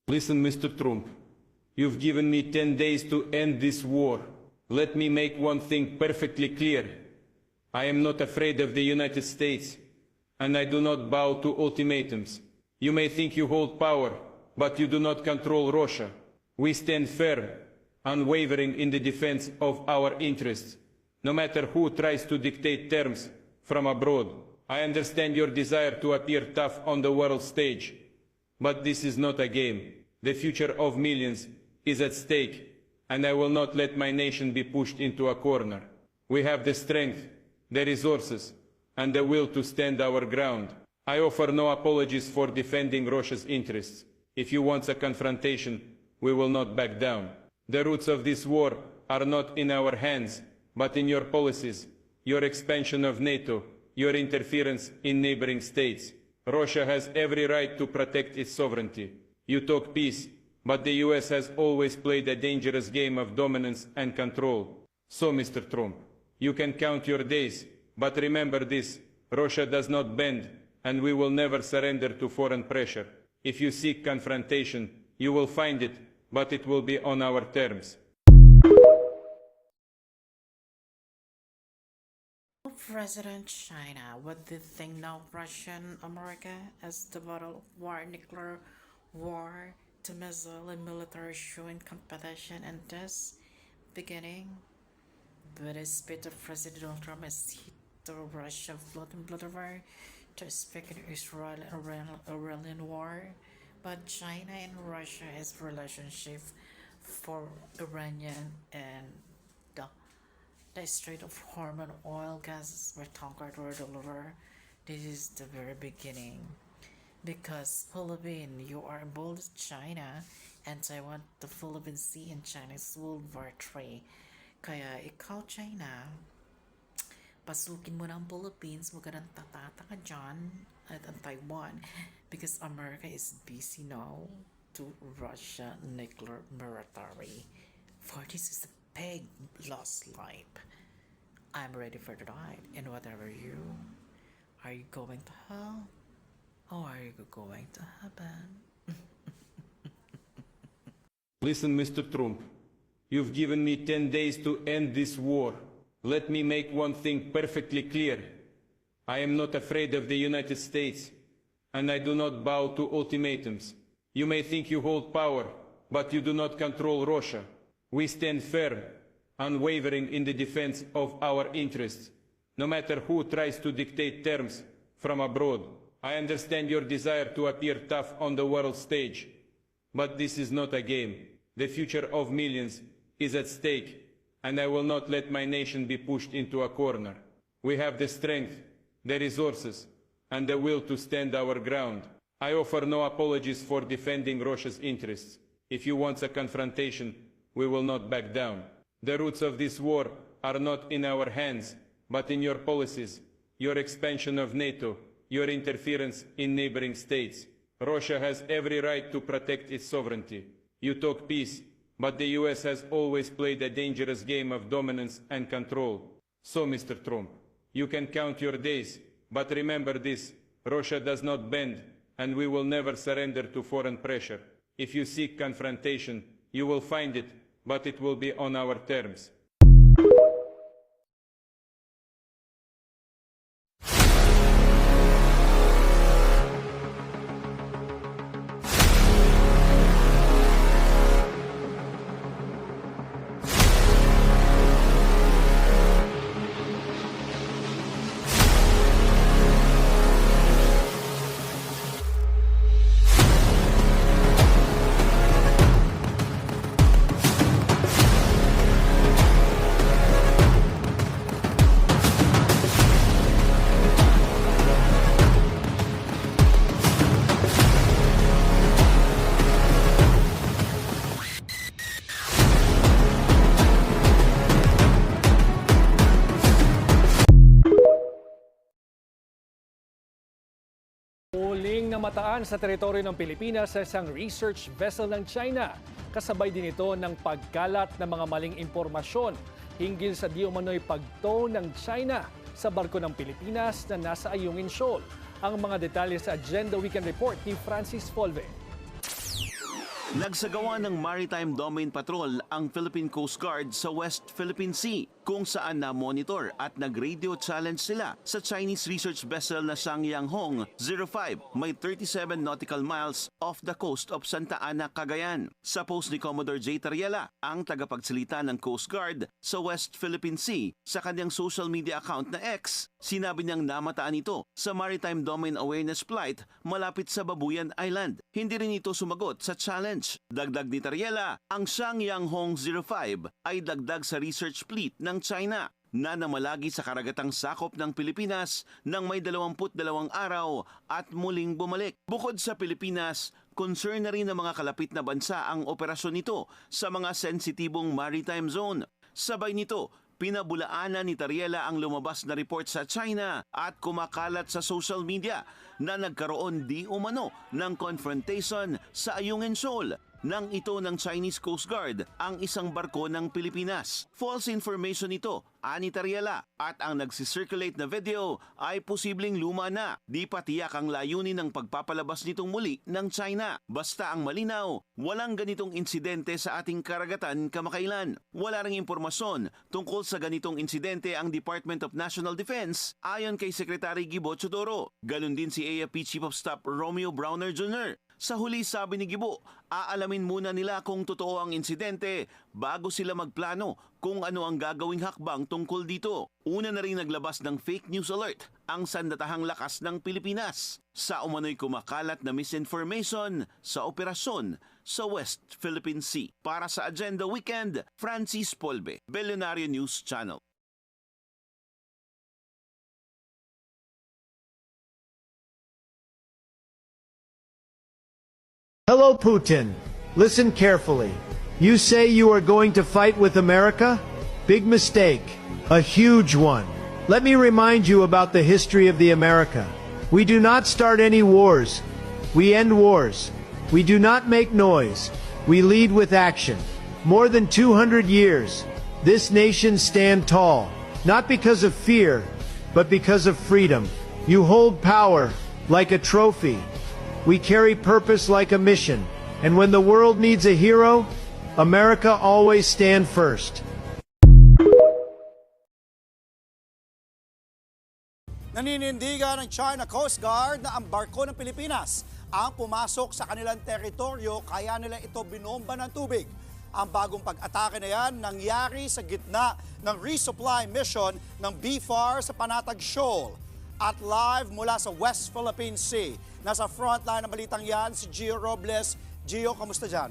Listen, Mr. Trump, you've given me 10 days to end this war. Let me make one thing perfectly clear. I am not afraid of the United States, and I do not bow to ultimatums. You may think you hold power, but you do not control Russia. We stand firm, unwavering in the defense of our interests, no matter who tries to dictate terms from abroad. I understand your desire to appear tough on the world stage, but this is not a game. The future of millions is at stake, and I will not let my nation be pushed into a corner. We have the strength, the resources, and the will to stand our ground. I offer no apologies for defending Russia's interests. If you want a confrontation, we will not back down. The roots of this war are not in our hands, but in your policies, your expansion of NATO, your interference in neighboring states. Russia has every right to protect its sovereignty. You talk peace, but the US has always played a dangerous game of dominance and control. So, Mr. Trump, you can count your days, but remember this: Russia does not bend, and we will never surrender to foreign pressure. If you seek confrontation, you will find it, but it will be on our terms. President China, what do you think now Russia and America as the battle war, nuclear war, to missile and military showing competition and thus beginning? But the speech of President Donald Trump is hit to Russia floating blood war to speaking Israel and Iranian war, but China and Russia has relationship for Iranian and the Strait of Hormuz oil gases were conquered or delivered. This is the very beginning. Because Philippines, you are involved with China, and Taiwan, the Philippine Sea, and China's World War III. Kaya ikaw, China, pasukin mo ng Philippines, huwag ka nang tatata ka dyan, at ang Taiwan, because America is busy now to Russia nuclear military. For this is the big lost life. I'm ready for the ride, and whatever you, are you going to hell, or are you going to heaven? Listen, Mr. Trump, you've given me 10 days to end this war. Let me make one thing perfectly clear. I am not afraid of the United States, and I do not bow to ultimatums. You may think you hold power, but you do not control Russia. We stand firm, unwavering in the defense of our interests, no matter who tries to dictate terms from abroad. I understand your desire to appear tough on the world stage, but this is not a game. The future of millions is at stake, and I will not let my nation be pushed into a corner. We have the strength, the resources, and the will to stand our ground. I offer no apologies for defending Russia's interests. If you want a confrontation, we will not back down. The roots of this war are not in our hands, but in your policies, your expansion of NATO, your interference in neighboring states. Russia has every right to protect its sovereignty. You talk peace, but the US has always played a dangerous game of dominance and control. So, Mr. Trump, you can count your days, but remember this: Russia does not bend, and we will never surrender to foreign pressure. If you seek confrontation, you will find it, but it will be on our terms. Muling namataan sa teritoryo ng Pilipinas sa isang research vessel ng China. Kasabay din ito ng pagkalat ng mga maling impormasyon hinggil sa di umano'y pagtow ng China sa barko ng Pilipinas na nasa Ayungin Shoal. Ang mga detalye sa Agenda Weekend Report ni Francis Folve. Nagsagawa ng Maritime Domain Patrol ang Philippine Coast Guard sa West Philippine Sea kung saan na-monitor at nag-radio challenge sila sa Chinese research vessel na Shangyang Hong 05 may 37 nautical miles off the coast of Santa Ana, Cagayan. Sa post ni Commodore J. Tariela, ang tagapagsalita ng Coast Guard sa West Philippine Sea sa kanyang social media account na X, sinabi niyang namataan ito sa Maritime Domain Awareness Flight malapit sa Babuyan Island. Hindi rin ito sumagot sa challenge. Dagdag ni Tariela, ang Shangyang Hong 05 ay dagdag sa research fleet ng China na namalagi sa karagatang sakop ng Pilipinas nang may 22 araw at muling bumalik. Bukod sa Pilipinas, concern na rin ng mga kalapit na bansa ang operasyon nito sa mga sensitibong maritime zone. Sabay nito, pinabulaanan ni Tariela ang lumabas na report sa China at kumakalat sa social media na nagkaroon di umano ng confrontation sa Ayungin Shoal nang ito ng Chinese Coast Guard ang isang barko ng Pilipinas. False information ito, ani Tariela, at ang nagsisirculate na video ay posibleng luma na. Di pa tiyak ang layunin ng pagpapalabas nitong muli ng China. Basta ang malinaw, walang ganitong insidente sa ating karagatan kamakailan. Wala ring impormasyon tungkol sa ganitong insidente ang Department of National Defense ayon kay Secretary Gibo Chodoro. Ganon din si AFP Chief of Staff Romeo Browner Jr. Sa huli, sabi ni Gibo, aalamin muna nila kung totoo ang insidente bago sila magplano kung ano ang gagawing hakbang tungkol dito. Una na rin naglabas ng fake news alert ang sandatahang lakas ng Pilipinas sa umano'y kumakalat na misinformation sa operasyon sa West Philippine Sea. Para sa Agenda Weekend, Francis Polbe, Billionaire News Channel. Hello, Putin. Listen carefully. You say you are going to fight with America? Big mistake. A huge one. Let me remind you about the history of the America. We do not start any wars. We end wars. We do not make noise. We lead with action. More than 200 years, this nation stand tall, not because of fear, but because of freedom. You hold power like a trophy. We carry purpose like a mission, and when the world needs a hero, America always stand first. Naninindigan ng China Coast Guard na ang barko ng Pilipinas ang pumasok sa kanilang teritoryo kaya nila ito binomba ng tubig. Ang bagong pag-atake na yan nangyari sa gitna ng resupply mission ng BFAR sa Panatag Shoal. At live mula sa West Philippine Sea. Nasa frontline ng balitang yan si Gio Robles. Gio, kamusta dyan?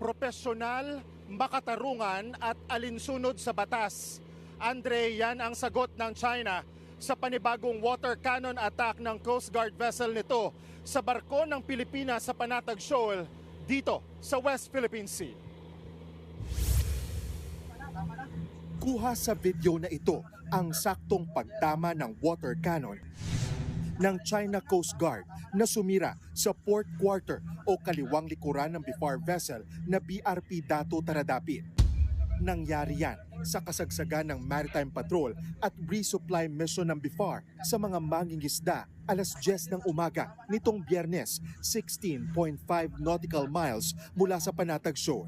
Profesional, makatarungan at alinsunod sa batas. Andre, yan ang sagot ng China sa panibagong water cannon attack ng Coast Guard vessel nito sa barko ng Pilipinas sa Panatag Shoal dito sa West Philippine Sea. Kuha sa video na ito ang saktong pagtama ng water cannon ng China Coast Guard na sumira sa port quarter o kaliwang likuran ng BFAR vessel na BRP Dato Taradapit. Nangyari yan sa kasagsagan ng maritime patrol at resupply mission ng BFAR sa mga mangingisda alas 10 ng umaga nitong Biyernes, 16.5 nautical miles mula sa Panatag Shoal.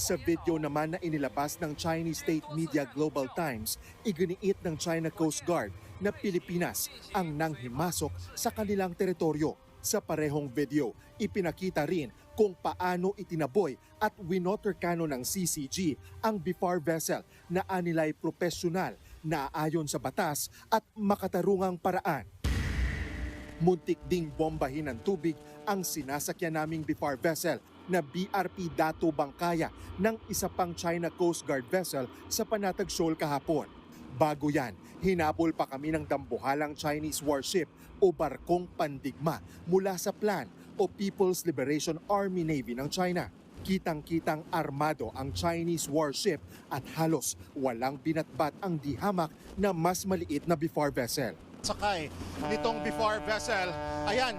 Sa video naman na inilabas ng Chinese state media Global Times, iginiit ng China Coast Guard na Pilipinas ang nanghimasok sa kanilang teritoryo. Sa parehong video, ipinakita rin kung paano itinaboy at winoter cannon ng CCG ang BFAR vessel na anilay profesional na ayon sa batas at makatarungang paraan. Muntik ding bombahin ng tubig ang sinasakyan naming BFAR vessel na BRP Dato Bangkaya ng isa pang China Coast Guard vessel sa Panatag Shoal kahapon. Bago yan, hinabol pa kami ng dambuhalang Chinese warship o barkong pandigma mula sa PLAN o People's Liberation Army Navy ng China. Kitang-kitang armado ang Chinese warship at halos walang binatbat ang dihamak na mas maliit na BFAR vessel. Sakay nitong BFAR vessel, ayan,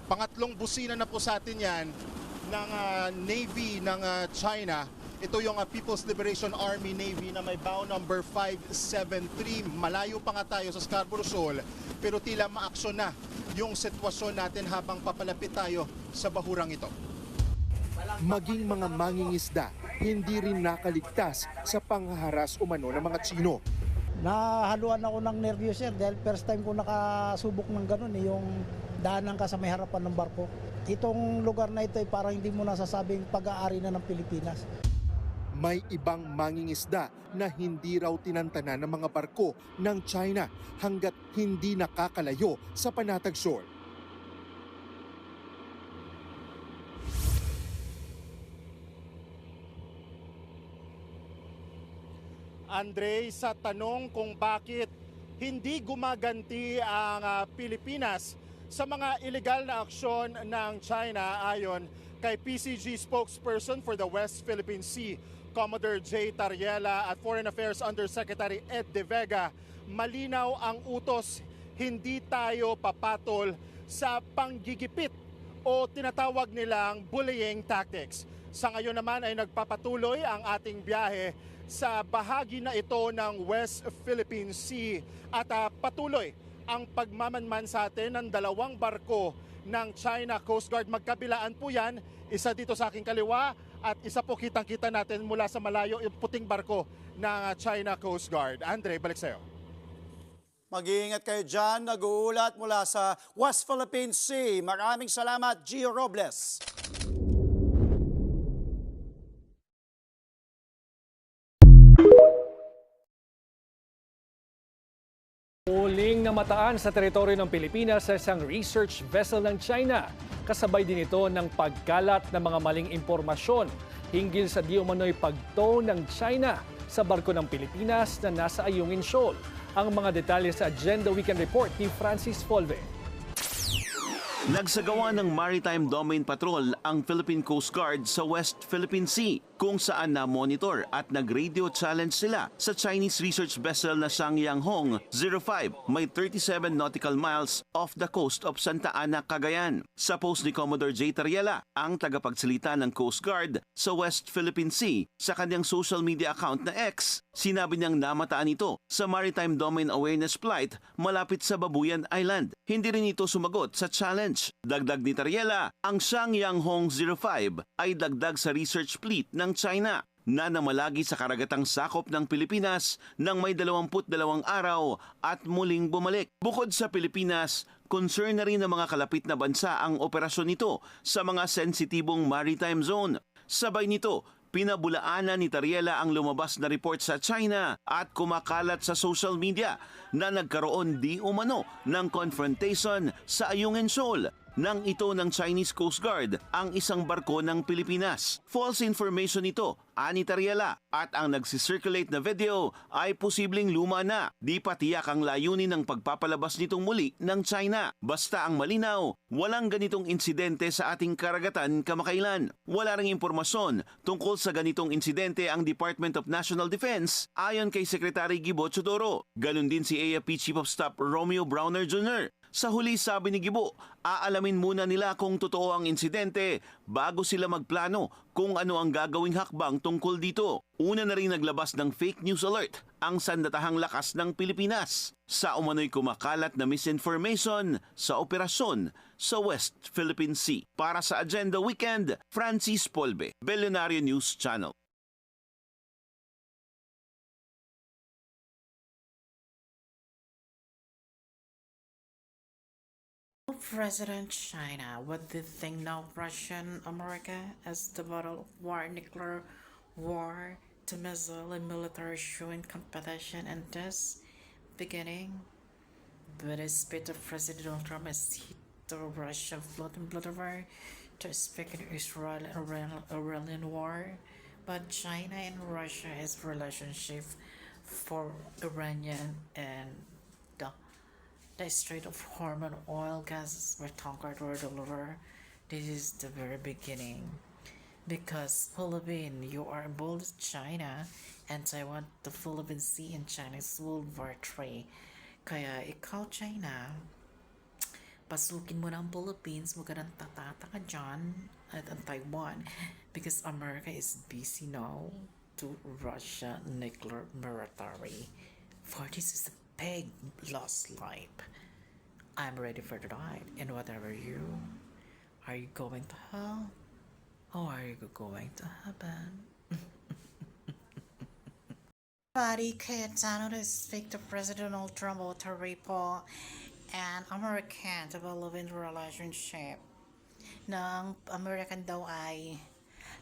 pangatlong busina na po sa atin yan ng Navy ng China Ito yung People's Liberation Army Navy na may bow number 573. Malayo pa nga tayo sa Scarborough Shoal pero tila maaksyon na yung sitwasyon natin habang papalapit tayo sa bahurang ito. Maging mga mangingisda, hindi rin nakaligtas sa panghaharas umano ng mga Tsino. Nahaluan ako ng nervyos sir dahil first time ko nakasubok ng ganun yung daanan ka sa may harapan ng barko. Itong lugar na ito ay parang hindi mo nasasabing pag-aari na ng Pilipinas. May ibang mangingisda na hindi raw tinantanan ng mga barko ng China hanggat hindi nakakalayo sa Panatag Shore. Andre, sa tanong kung bakit hindi gumaganti ang Pilipinas sa mga illegal na aksyon ng China ayon kay PCG spokesperson for the West Philippine Sea, Commodore J. Tariela at Foreign Affairs Undersecretary Ed De Vega, malinaw ang utos, hindi tayo papatol sa panggigipit o tinatawag nilang bullying tactics. Sa ngayon naman ay nagpapatuloy ang ating biyahe sa bahagi na ito ng West Philippine Sea at patuloy ang pagmamanman sa atin ng dalawang barko ng China Coast Guard. Magkabilaan po yan, isa dito sa aking kaliwa at isa po kitang-kita natin mula sa malayo yung puting barko ng China Coast Guard. Andre, balik sa'yo. Mag-iingat kayo dyan. Nag-uulat mula sa West Philippine Sea. Maraming salamat, Gio Robles. Muling namataan sa teritoryo ng Pilipinas sa isang research vessel ng China. Kasabay din ito ng pagkalat ng mga maling impormasyon hinggil sa di umano'y pagtow ng China sa barko ng Pilipinas na nasa Ayungin Shoal. Ang mga detalye sa Agenda Weekend Report ni Francis Folve. Nagsagawa ng Maritime Domain Patrol ang Philippine Coast Guard sa West Philippine Sea kung saan na-monitor at nag-radio challenge sila sa Chinese research vessel na Shangyang Hong 05 may 37 nautical miles off the coast of Santa Ana, Cagayan. Sa post ni Commodore J. Tariela, ang tagapagsalita ng Coast Guard sa West Philippine Sea sa kanyang social media account na X, sinabi niyang namataan ito sa Maritime Domain Awareness Flight malapit sa Babuyan Island. Hindi rin ito sumagot sa challenge. Dagdag ni Tariela, ang Shangyang Hong 05 ay dagdag sa research fleet ng China na namalagi sa karagatang sakop ng Pilipinas nang may 22 araw at muling bumalik. Bukod sa Pilipinas, concern na rin ng mga kalapit na bansa ang operasyon nito sa mga sensitibong maritime zone. Sabay nito, pinabulaanan ni Tariela ang lumabas na report sa China at kumakalat sa social media na nagkaroon di umano ng confrontation sa Ayungin Shoal nang ito ng Chinese Coast Guard ang isang barko ng Pilipinas. False information ito, ani Tariela, at ang nagsisirculate na video ay posibleng luma na. Di pa tiyak ang layunin ng pagpapalabas nitong muli ng China. Basta ang malinaw, walang ganitong insidente sa ating karagatan kamakailan. Wala ring impormasyon tungkol sa ganitong insidente ang Department of National Defense ayon kay Secretary Gibo Chodoro. Ganon din si AFP Chief of Staff Romeo Browner Jr. Sa huli, sabi ni Gibo, aalamin muna nila kung totoo ang insidente bago sila magplano kung ano ang gagawing hakbang tungkol dito. Una na rin naglabas ng fake news alert ang sandatahang lakas ng Pilipinas sa umano'y kumakalat na misinformation sa operasyon sa West Philippine Sea. Para sa Agenda Weekend, Francis Polbe, Billionaire News Channel. President China, what do you think now Russian America as the battle war, nuclear war to missile and military showing competition and this beginning? But the speech of President Donald Trump is hit the Russia floating blood war to speak in Israel and Iranian war. But China and Russia is relationship for Iranian and the Strait of Hormuz oil gases were conquered or delivered. This is the very beginning. Because Philippines, you are involved with China and Taiwan, the Philippine Sea and China's World War III. Kaya ikaw China, papasukin mo ng Philippines, huwag ka nang tatataka dyan at ang Taiwan because America is busy now to Russia nuclear military. For this is a big lost life. I'm ready for the ride. And whatever you, are you going to hell? Or are you going to heaven? Buddy, Cayetano to speak to President Donald Trump about a repo and American developing relationship. Ng American daw ay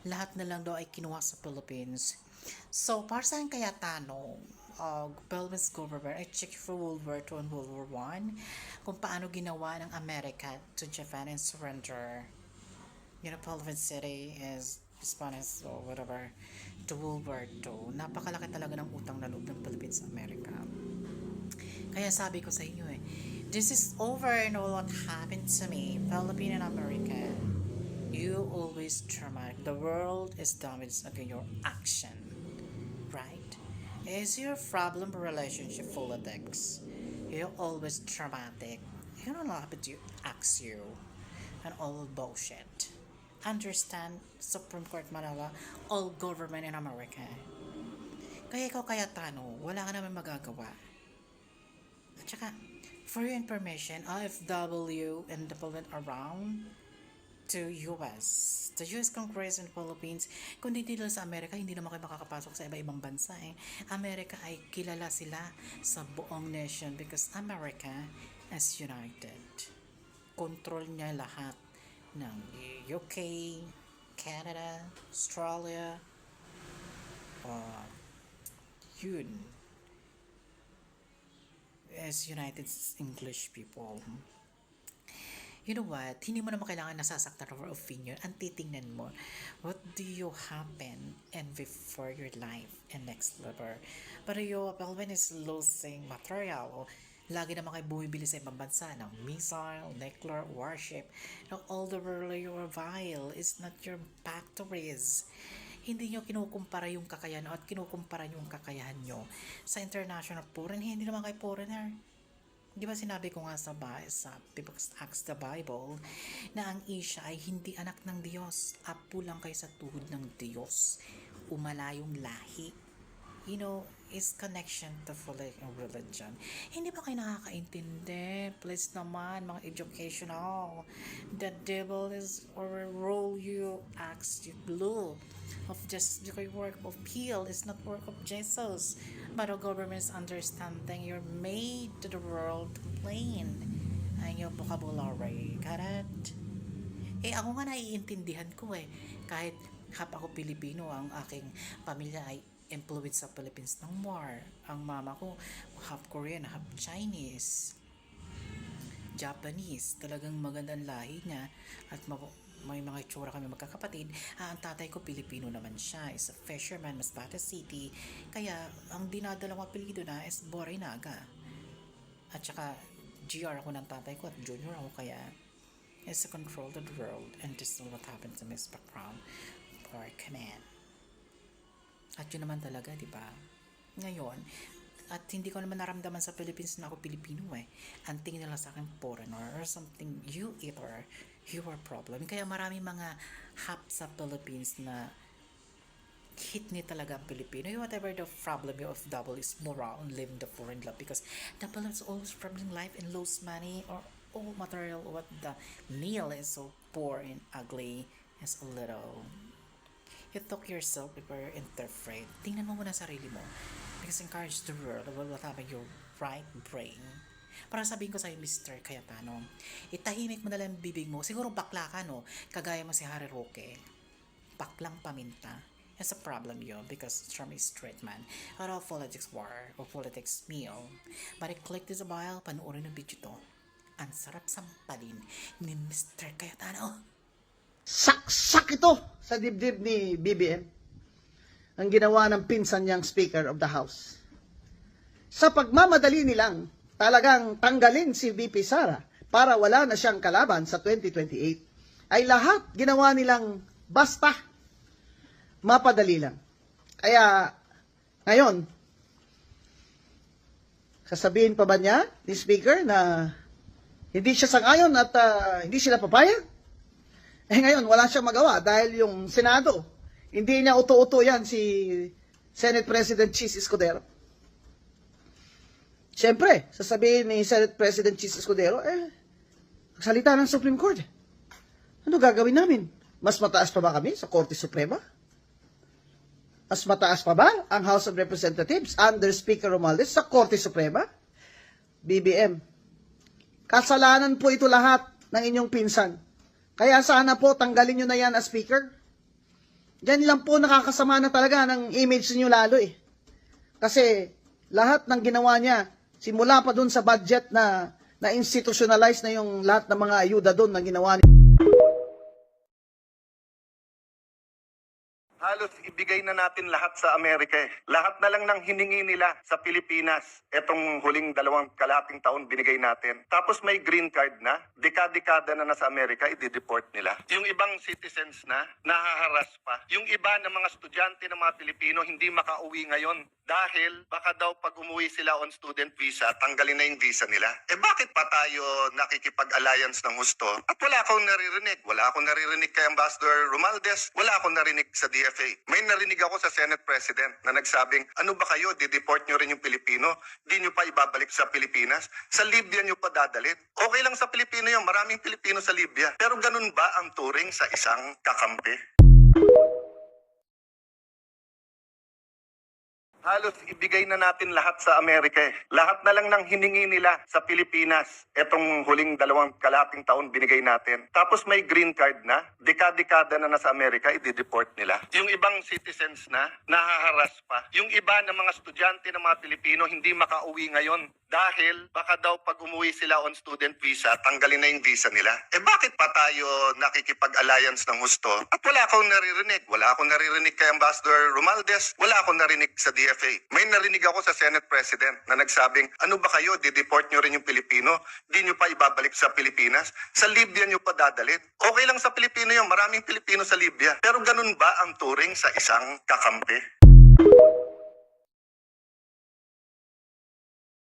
lahat na lang daw ay kinuha sa Philippines. So, para saan Cayetano? Philippines government ay check for World War II and World War I kung paano ginawa ng America to Japan and surrender. You know, Philippines City is Spanish or whatever to World War II. Napakalaki talaga ng utang na loob ng Philippines sa America. Kaya sabi ko sa inyo this is over and all what happened to me, Philippines and America. You always traumatic. The world is damaged against your action. Right? Is your problem relationship politics? You're always traumatic. You don't know what to ask you. And all bullshit. Understand, Supreme Court Manila, all government in America. Kaya ikaw Cayetano, wala ka naman magagawa. At saka, for your information, OFW and deployment around to US. The US Congress in the Philippines, kung hindi nila sa Amerika, hindi naman kayo makakapasok sa iba-ibang bansa Amerika ay kilala sila sa buong nation because America is united. Control niya lahat ng UK, Canada, Australia, yun is United English people. You know what? Hindi mo naman kailangan nasasaktan over opinion. Ang titingnan mo, what do you happen and before your life and next level? Pero yung Pelvin is losing material. Lagi naman kayo bumibili sa ibang bansa ng missile, nuclear, warship. Now, all the world you are vile is not your factories. Hindi nyo kinukumpara yung kakayahan at kinukumpara yung kakayahan nyo sa international foreign. Hindi naman kayo foreigner. Di ba sinabi ko nga sa Acts the Bible na ang Asia ay hindi anak ng Diyos. Apo lang kayo sa tuhod ng Diyos. Umalayong lahi. You know, is connection to religion. Hindi ba kayo nakakaintindi? Please naman, mga educational. The devil is overrule you, acts you blue. Of just your work of heal is not work of Jesus. But the government is understanding you're made to the world plain. Ay yung vocabulary. Correct? Ako nga naiintindihan ko Kahit half ako Pilipino, ang aking pamilya ay influence sa Philippines ng war. Ang mama ko, half Korean, half Chinese, Japanese. Talagang magandang lahi niya at may mga itsura kami magkakapatid. Ang tatay ko Pilipino naman siya, is a fisherman, Masbate City. Kaya ang dinadalang apelyido na is Borinaga. At saka GR ako ng tatay ko at junior ako, kaya is to control the world. And this is what happened to Miss background for command. At yun naman talaga, di ba? Ngayon, at hindi ko naman naramdaman sa Philippines na ako Pilipino Ang tingin nila sa akin foreigner or something, you either your problem. Kaya marami mga hap sa Philippines na hit ni talaga ang Pilipino. Whatever the problem of double is moral and living the foreign life because the Philippines always struggling life and lose money or all material what the meal is so poor and ugly is a little. You talk yourself before you interpret. Tingnan mo muna sarili mo because encourage the world about what happened your right brain. Para sabihin ko sa'yo, Mr. Cayetano, itahimik mo na lang bibig mo. Siguro bakla ka, no? Kagaya mo si Harry Roque. Baklang paminta. It's a problem yun because Trump is straight man. Out of politics war or politics meal. But i-click this file, panoorin ng video to. Ang sarap sampalin ni Mr. Cayetano. Saksak ito sa dibdib ni BBM. Ang ginawa ng pinsan niyang Speaker of the House. Sa pagmamadali nilang talagang tanggalin si VP Sara para wala na siyang kalaban sa 2028, ay lahat ginawa nilang basta mapadali lang. Kaya ngayon, sasabihin pa ba niya ni Speaker na Hindi siya sangayon at hindi sila papayag. Ngayon, wala siyang magawa dahil yung Senado, hindi niya uto-uto yan si Senate President Chis Escudero. Siyempre, sasabihin ni Senate President Chis Escudero, salita ng Supreme Court. Ano gagawin namin? Mas mataas pa ba kami sa Korte Suprema? Mas mataas pa ba ang House of Representatives under Speaker Romualdez sa Korte Suprema? BBM, kasalanan po ito lahat ng inyong pinsan. Kaya sana po tanggalin nyo na yan as Speaker. Yan lang po nakakasama na talaga ng image niyo lalo eh. Kasi lahat ng ginawa niya, simula pa dun sa budget na institutionalize na yung lahat ng mga ayuda dun na ginawa niya. Halos ibigay na natin lahat sa Amerika eh. Lahat na lang ng hiningi nila sa Pilipinas. Etong huling 2 kalahating taon binigay natin. Tapos may green card na, dekada-dekada na nasa Amerika, i-deport nila. Yung ibang citizens na, nahaharas pa. Yung iba ng mga estudyante ng mga Pilipino hindi makauwi ngayon. Dahil baka daw pag umuwi sila on student visa, tanggalin na yung visa nila. Bakit pa tayo nakikipag-alliance ng husto? At wala akong naririnig. Wala akong naririnig kay Ambassador Romualdez. Wala akong narinig sa DFA. May narinig ako sa Senate President na nagsabing, ano ba kayo, dideport nyo rin yung Pilipino? Di nyo pa ibabalik sa Pilipinas? Sa Libya nyo pa dadalhin? Okay lang sa Pilipino yun, maraming Pilipino sa Libya. Pero ganun ba ang turing sa isang kakampi? Halos ibigay na natin lahat sa Amerika eh. Lahat na lang ng hiningi nila sa Pilipinas. Etong huling 2 kalahating taon binigay natin. Tapos may green card na, dekada-dekada na nasa Amerika, i-deport nila. Yung ibang citizens na, nahaharas pa. Yung iba ng mga estudyante ng mga Pilipino hindi makauwi ngayon. Dahil baka daw pag umuwi sila on student visa, tanggalin na yung visa nila. Bakit pa tayo nakikipag-alliance ng husto? At wala akong naririnig. Wala akong naririnig kay Ambassador Romualdez. Wala akong narinig sa DFA. May narinig ako sa Senate President na nagsabing, ano ba kayo, dideport nyo rin yung Pilipino? Di nyo pa ibabalik sa Pilipinas? Sa Libya nyo pa dadalhin? Okay lang sa Pilipino yun, maraming Pilipino sa Libya. Pero ganun ba ang turing sa isang kakampi?